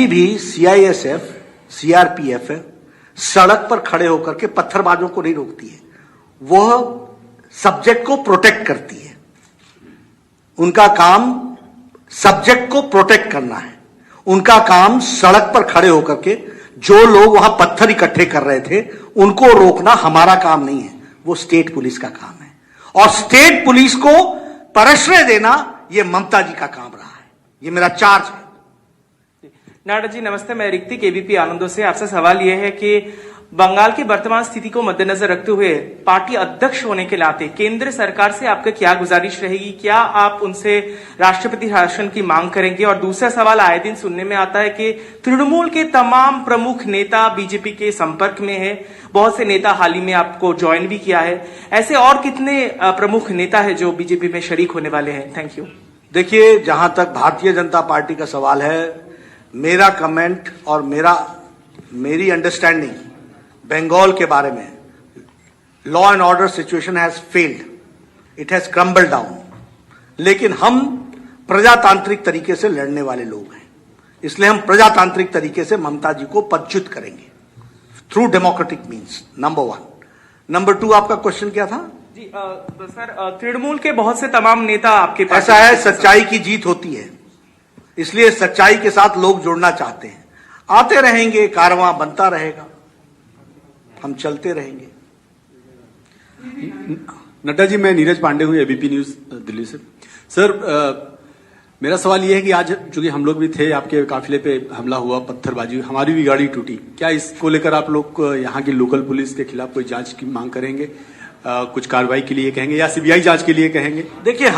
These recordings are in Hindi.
कभी भी सीआईएसएफ, सीआरपीएफ सड़क पर खड़े होकर के पत्थरबाजों को नहीं रोकती है, वह सब्जेक्ट को प्रोटेक्ट करती है। उनका काम सब्जेक्ट को प्रोटेक्ट करना है। उनका काम सड़क पर खड़े होकर के जो लोग वहां पत्थर इकट्ठे कर रहे थे उनको रोकना हमारा काम नहीं है, वो स्टेट पुलिस का काम है। और स्टेट पुलिस को प्रश्रय देना यह ममता जी का काम रहा है, यह मेरा चार्ज है। नाडा जी नमस्ते, मैं ऋतिक एबीपी आनंदों से। आपसे सवाल यह है कि बंगाल की वर्तमान स्थिति को मद्देनजर रखते हुए पार्टी अध्यक्ष होने के नाते केंद्र सरकार से आपका क्या गुजारिश रहेगी? क्या आप उनसे राष्ट्रपति शासन की मांग करेंगे? और दूसरा सवाल, आए दिन सुनने में आता है कि तृणमूल के तमाम प्रमुख नेता बीजेपी के संपर्क में है, बहुत से नेता हाल ही में आपको ज्वाइन भी किया है। ऐसे और कितने प्रमुख नेता है जो बीजेपी में शरीक होने वाले हैं? Thank you. देखिए, जहां तक भारतीय जनता पार्टी का सवाल है, मेरा कमेंट और मेरी अंडरस्टैंडिंग बंगाल के बारे में, law and order situation has failed, it has crumbled down. लेकिन हम प्रजातांत्रिक तरीके से लड़ने वाले लोग हैं, इसलिए हम प्रजातांत्रिक तरीके से ममता जी को पदच्युत करेंगे through democratic means, number 1। Number 2, आपका क्वेश्चन क्या था? जी सर, तृणमूल के बहुत से तमाम नेता आपके पास, ऐसा है, सच्चाई की जीत होती है, इसलिए सच्चाई के साथ लोग जुड़ना चाहते हैं। आते रहेंगे, कारवां बनता रहेगा, हम चलते रहेंगे। नड्डा जी, मैं नीरज पांडे हूं, एबीपी न्यूज दिल्ली से। सर, मेरा सवाल यह है कि आज चूंकि हम लोग भी थे, आपके काफिले पे हमला हुआ, पत्थरबाजी, हमारी भी गाड़ी टूटी, क्या इसको लेकर आप लोग यहाँ की लोकल पुलिस के खिलाफ कोई जांच की मांग करेंगे? कुछ कार्रवाई के लिए कहेंगे या सीबीआई जांच के लिए कहेंगे? देखिए,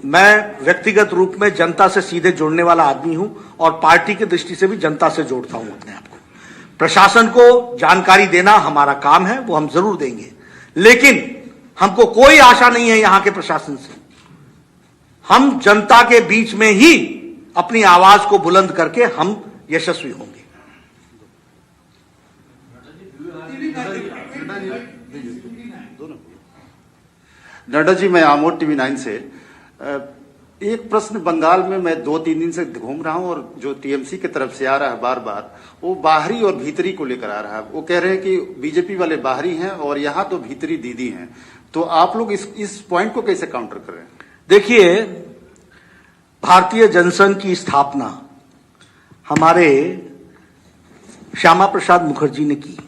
मैं व्यक्तिगत रूप में जनता से सीधे जुड़ने वाला आदमी हूं और पार्टी की दृष्टि से भी जनता से जोड़ता हूं अपने आप को। प्रशासन को जानकारी देना हमारा काम है, वो हम जरूर देंगे, लेकिन हमको कोई आशा नहीं है यहां के प्रशासन से। हम जनता के बीच में ही अपनी आवाज को बुलंद करके हम यशस्वी होंगे। नड्डा जी, मैं आमोद टीवी 9 से। एक प्रश्न, बंगाल में मैं 2-3 दिन से घूम रहा हूं और जो टीएमसी की तरफ से आ रहा है बार बार, वो बाहरी और भीतरी को लेकर आ रहा है। वो कह रहे हैं कि बीजेपी वाले बाहरी हैं और यहाँ तो भीतरी दीदी हैं। तो आप लोग इस पॉइंट को कैसे काउंटर कर रहे हैं? देखिए, भारतीय जनसंघ की स्थापना हमारे श्यामा प्रसाद मुखर्जी ने की,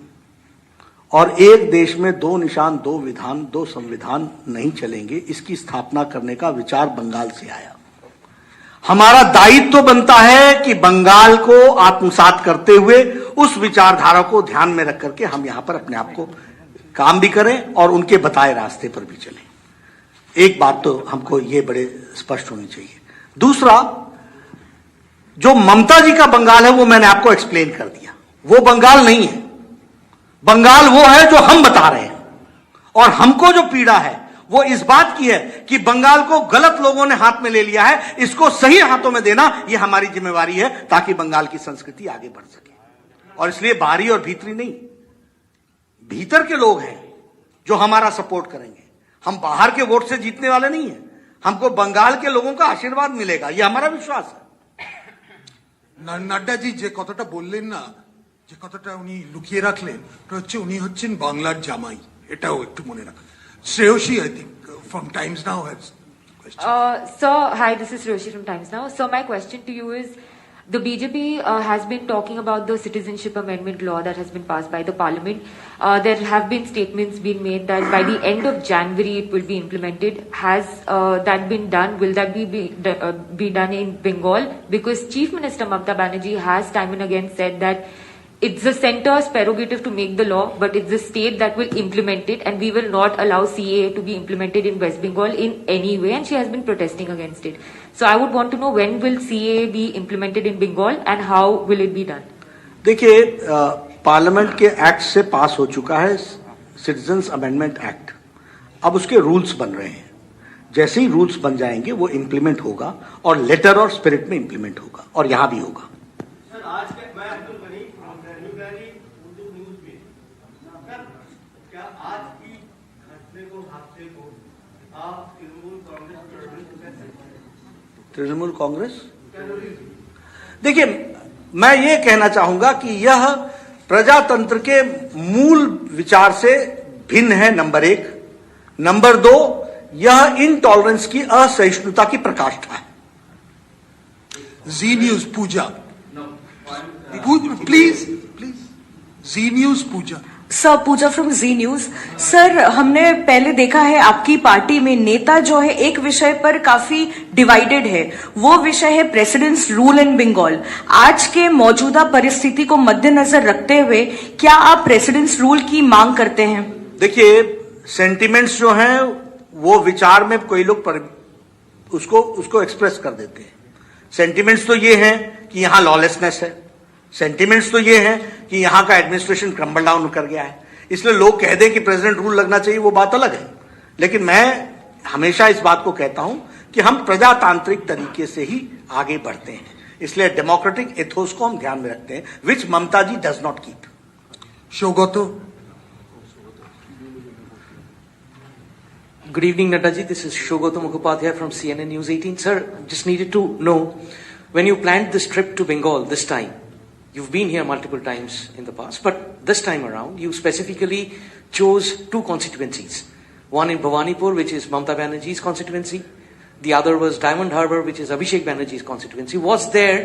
और एक देश में 2 निशान, 2 विधान, 2 संविधान नहीं चलेंगे, इसकी स्थापना करने का विचार बंगाल से आया। हमारा दायित्व तो बनता है कि बंगाल को आत्मसात करते हुए उस विचारधारा को ध्यान में रख करके हम यहां पर अपने आप को काम भी करें और उनके बताए रास्ते पर भी चलें। एक बात तो हमको ये बड़े स्पष्ट होनी चाहिए। दूसरा, जो ममता जी का बंगाल है वो मैंने आपको एक्सप्लेन कर दिया, वो बंगाल नहीं है। बंगाल वो है जो हम बता रहे हैं, और हमको जो पीड़ा है वो इस बात की है कि बंगाल को गलत लोगों ने हाथ में ले लिया है, इसको सही हाथों में देना ये हमारी जिम्मेवारी है, ताकि बंगाल की संस्कृति आगे बढ़ सके। और इसलिए बाहरी और भीतरी नहीं, भीतर के लोग हैं जो हमारा सपोर्ट करेंगे। हम बाहर के वोट से जीतने वाले नहीं हैं, हमको बंगाल के लोगों का आशीर्वाद मिलेगा, ये हमारा विश्वास है। নাড্ডাজি যে কথাটা বললেন না, যে কথাটা উনি লুকিয়ে রাখলেন, ওটা হচ্ছে উনি হচ্ছেন বাংলার জামাই, এটাও একটু মনে রাখুন। Shreyasi, I think, from Times Now has question. Sir, hi, this is Shreyoshi from Times Now. So my question to you is, the BJP has been talking about the citizenship amendment law that has been passed by the parliament. There have been statements being made that by the end of January it will be implemented. Has that been done? Will that be done in Bengal? Because Chief Minister Mamata Banerjee has time and again said that it's the centre's prerogative to make the law, but it's the state that will implement it, and we will not allow CAA to be implemented in West Bengal in any way, and she has been protesting against it. So I would want to know, when will CAA be implemented in Bengal and how will it be done? देखिए, पार्लियामेंट के एक्ट से पास हो चुका है सिटीजन्स अमेंडमेंट एक्ट, अब उसके रूल्स बन रहे हैं। जैसे ही रूल्स बन जाएंगे वो इम्प्लीमेंट होगा और लेटर और स्पिरिट में इम्प्लीमेंट होगा, और यहां भी होगा। सर, आज के मैं अब्दुल गनी उर्दू न्यूज में, क्या आज की घटने को, हादसे को आप तृणमूल कांग्रेस तृणमूल कांग्रेस देखिए, मैं ये कहना चाहूंगा कि यह प्रजातंत्र के मूल विचार से भिन्न है, नंबर एक। नंबर दो, यह इनटॉलरेंस की असहिष्णुता की प्रकाष्ठा है। Zee News Pooja, please Zee News Pooja. Sir, Pooja from Zee News. Sir, हमने पहले देखा है आपकी पार्टी में नेता जो है एक विषय पर काफी डिवाइडेड है, वो विषय है प्रेसिडेंट्स रूल इन बंगाल। आज के मौजूदा परिस्थिति को मद्देनजर रखते हुए क्या आप प्रेसिडेंट्स रूल की मांग करते हैं? देखिए, सेंटिमेंट्स जो हैं वो विचार में कोई लोग उसको एक्सप्रेस कर देते हैं। सेंटिमेंट्स तो ये हैं कि यहां लॉलेसनेस है, सेंटिमेंट्स तो ये हैं कि यहां का एडमिनिस्ट्रेशन क्रम्बल डाउन कर गया है, इसलिए लोग कह दें कि प्रेसिडेंट रूल लगना चाहिए, वो बात अलग है। लेकिन मैं हमेशा इस बात को कहता हूं कि हम प्रजातांत्रिक तरीके से ही आगे बढ़ते हैं, इसलिए डेमोक्रेटिक एथोस को हम ध्यान में रखते हैं, which Mamata ji does not keep. Saugata. Good evening, Nadaji. This is Shogoto Mukhopadhyay from CNN News 18. Sir, just needed to know, when you planned this trip to Bengal this time, you've been here multiple times in the past, but this time around, you specifically chose two constituencies. One in Bhawanipur, which is Mamata Banerjee's constituency. The other was Diamond Harbour, which is Abhishek Banerjee's constituency. Was there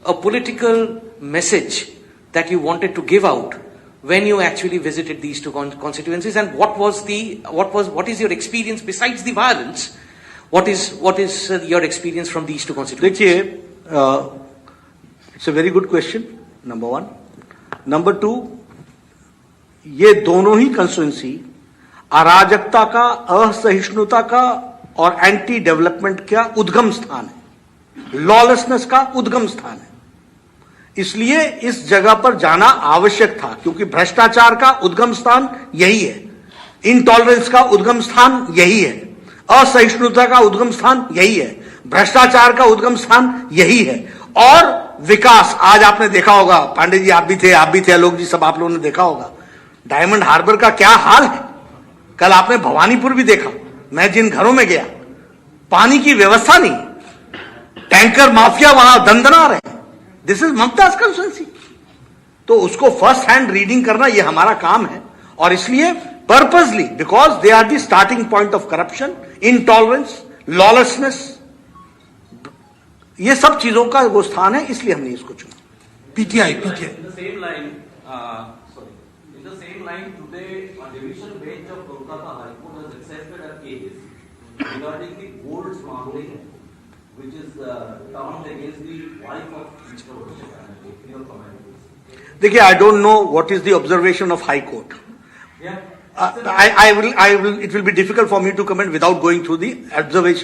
a political message that you wanted to give out when you actually visited these two constituencies, and what is your experience besides the violence? What is your experience from these two constituencies? देखिए, it's a very good question, number one. Number two, ये दोनों ही कंस्टिट्यूंसी अराजकता का, असहिष्णुता का और एंटी डेवलपमेंट का उद्गम स्थान है, लॉलेसनेस का उद्गम स्थान है। इसलिए इस जगह पर जाना आवश्यक था, क्योंकि भ्रष्टाचार का उद्गम स्थान यही है, इनटॉलरेंस का उद्गम स्थान यही है, असहिष्णुता का उद्गम स्थान यही है, भ्रष्टाचार का उद्गम स्थान यही है। और विकास, आज आपने देखा होगा, पांडे जी आप भी थे, आलोक जी, सब आप लोगों ने देखा होगा डायमंड हार्बर का क्या हाल है। कल आपने भवानीपुर भी देखा, मैं जिन घरों में गया, पानी की व्यवस्था नहीं, टैंकर माफिया वहां दंदना रहे। This is Mumtaz constituency. तो उसको फर्स्ट हैंड रीडिंग करना ये हमारा काम है, और इसलिए purposely, because they are the starting point of corruption, intolerance, lawlessness, ये सब चीजों का वो स्थान है, इसलिए हमने इसको चुना। PTI. In the same line, today a division bench of Kolkata High Court has accepted a case regarding the gold smuggling, which is termed against the wife of Mr. Abhishek Banerjee. Your comment? देखिए, I don't know what is the observation of high court. Yeah. I will. It will be difficult for me to comment without going through the observation